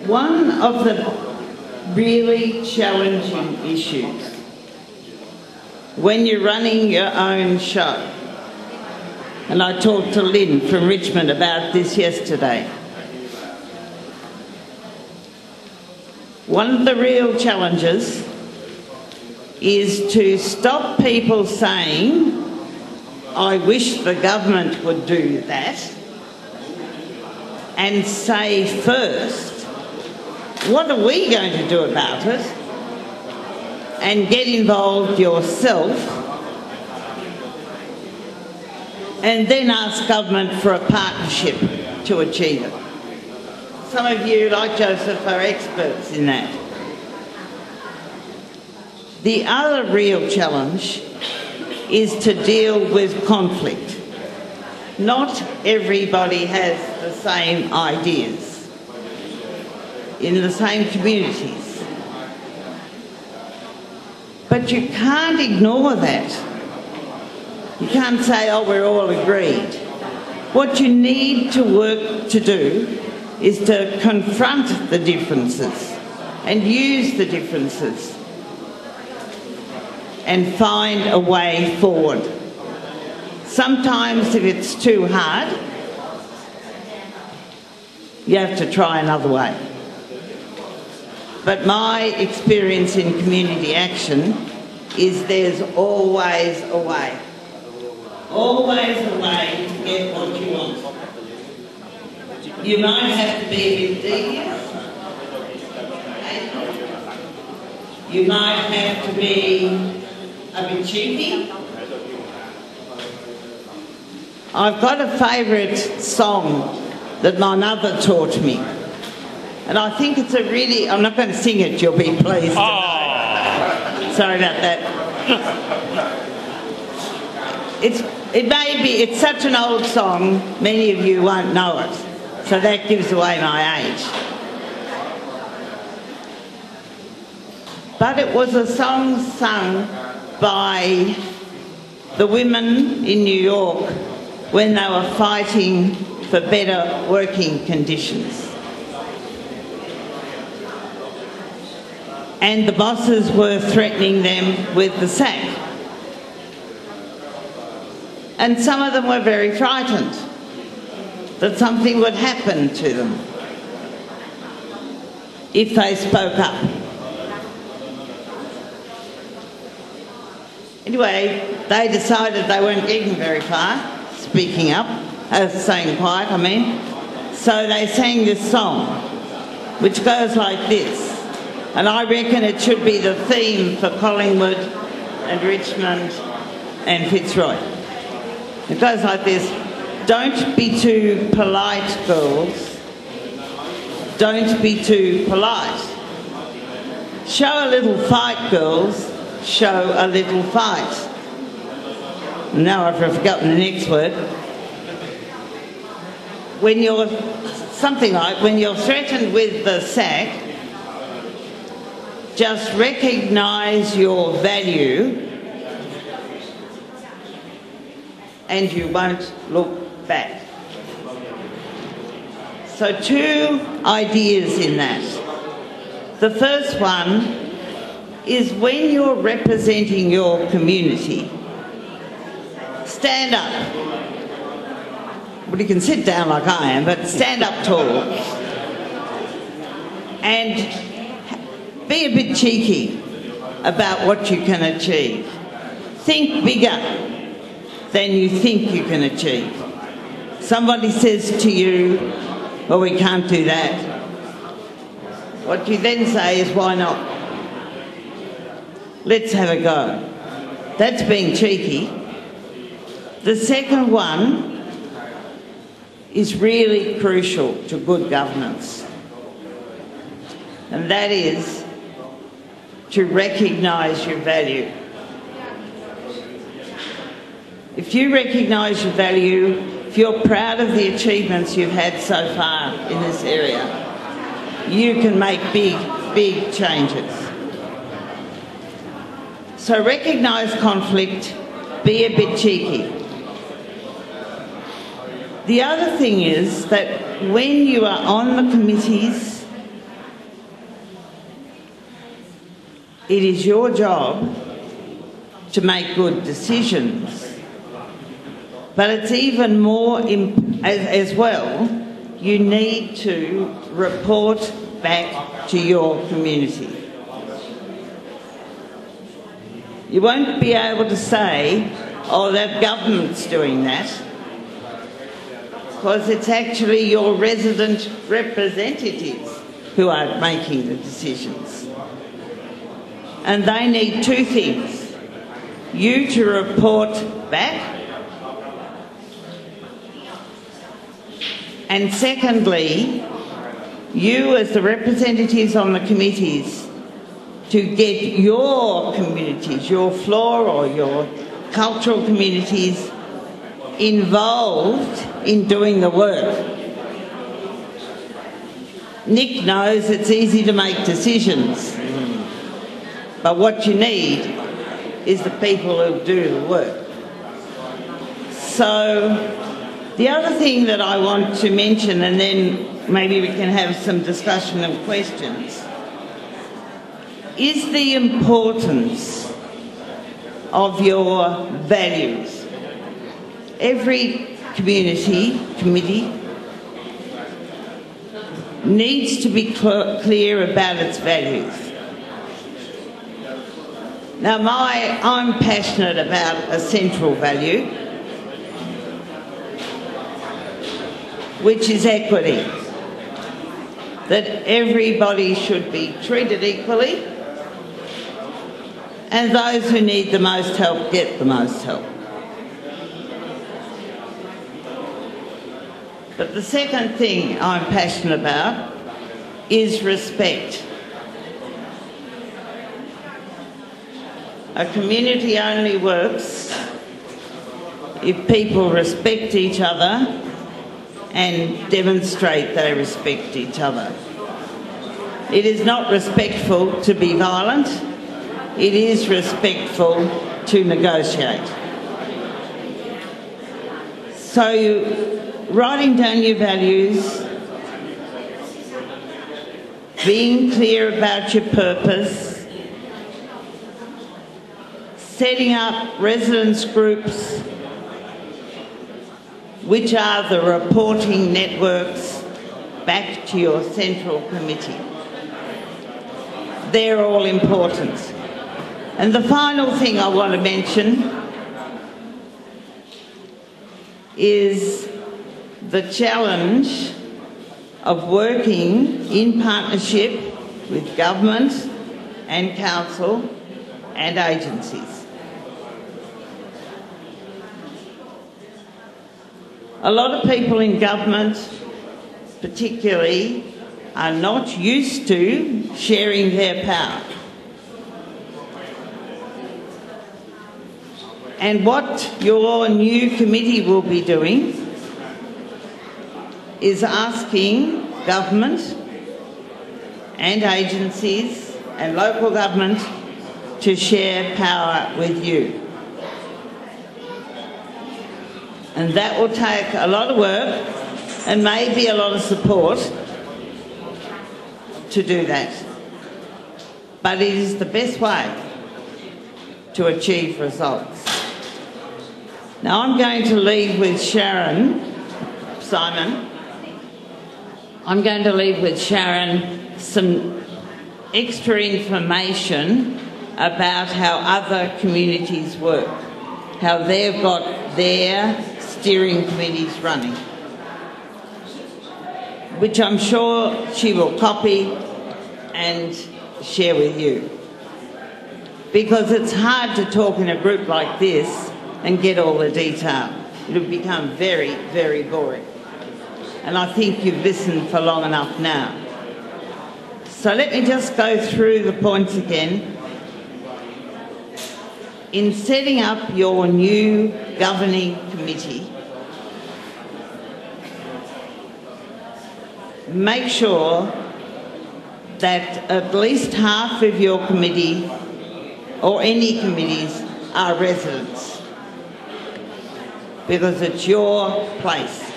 One of the really challenging issues when you're running your own show, and I talked to Lynn from Richmond about this yesterday, one of the real challenges is to stop people saying, I wish the government would do that, and say first, what are we going to do about it? And get involved yourself, and then ask government for a partnership to achieve it. Some of you, like Joseph, are experts in that. The other real challenge is to deal with conflict. Not everybody has the same ideas in the same communities. But you can't ignore that. You can't say, oh, we're all agreed. What you need to work to do is to confront the differences and use the differences and find a way forward. Sometimes if it's too hard, you have to try another way. But my experience in community action is there's always a way. Always a way to get what you want. You might have to be a bit devious. You might have to be a bit cheeky. I've got a favourite song that my mother taught me. And I think it's a really... I'm not going to sing it, you'll be pleased. Oh. Sorry about that. It's such an old song, many of you won't know it. So that gives away my age. But it was a song sung by the women in New York when they were fighting for better working conditions. And the bosses were threatening them with the sack. And some of them were very frightened that something would happen to them if they spoke up. Anyway, they decided they weren't getting very far speaking up, staying quiet, I mean. So they sang this song, which goes like this. And I reckon it should be the theme for Collingwood and Richmond and Fitzroy. It goes like this. Don't be too polite, girls. Don't be too polite. Show a little fight, girls. Show a little fight. Now I've forgotten the next word. When you're, something like, when you're threatened with the sack, just recognise your value and you won't look back. So 2 ideas in that. The first one is when you're representing your community, stand up. Well, you can sit down like I am, but stand up tall. And be a bit cheeky about what you can achieve. Think bigger than you think you can achieve. Somebody says to you, well, we can't do that. What you then say is, why not? Let's have a go. That's being cheeky. The second one is really crucial to good governance, and that is to recognise your value. If you recognise your value, if you're proud of the achievements you've had so far in this area, you can make big changes. So recognise conflict, be a bit cheeky. The other thing is that when you are on the committees it is your job to make good decisions. But it's even more, as well, you need to report back to your community. You won't be able to say, oh, that government's doing that, because it's actually your resident representatives who are making the decisions. And they need two things: you to report back, and secondly, you as the representatives on the committees to get your communities, your floor or your cultural communities involved in doing the work. Nick knows it's easy to make decisions, but what you need is the people who do the work. So the other thing that I want to mention, and then maybe we can have some discussion and questions, is the importance of your values. Every committee needs to be clear about its values. Now, I'm passionate about a central value, which is equity, that everybody should be treated equally, and those who need the most help get the most help. But the second thing I'm passionate about is respect. A community only works if people respect each other and demonstrate they respect each other. It is not respectful to be violent. It is respectful to negotiate. So writing down your values, being clear about your purpose, setting up residence groups, which are the reporting networks back to your central committee. They're all important. And the final thing I want to mention is the challenge of working in partnership with government and council and agencies. A lot of people in government, particularly, are not used to sharing their power. And what your new committee will be doing is asking government and agencies and local government to share power with you. And that will take a lot of work and maybe a lot of support to do that. But it is the best way to achieve results. Now I'm going to leave with Sharon, Simon. I'm going to leave with Sharon some extra information about how other communities work, how they've got their steering committees running, which I'm sure she will copy and share with you. Because it's hard to talk in a group like this and get all the detail. It'll become very, very boring. And I think you've listened for long enough now. So let me just go through the points again. In setting up your new governing committee, make sure that at least half of your committee or any committees are residents, because it's your place.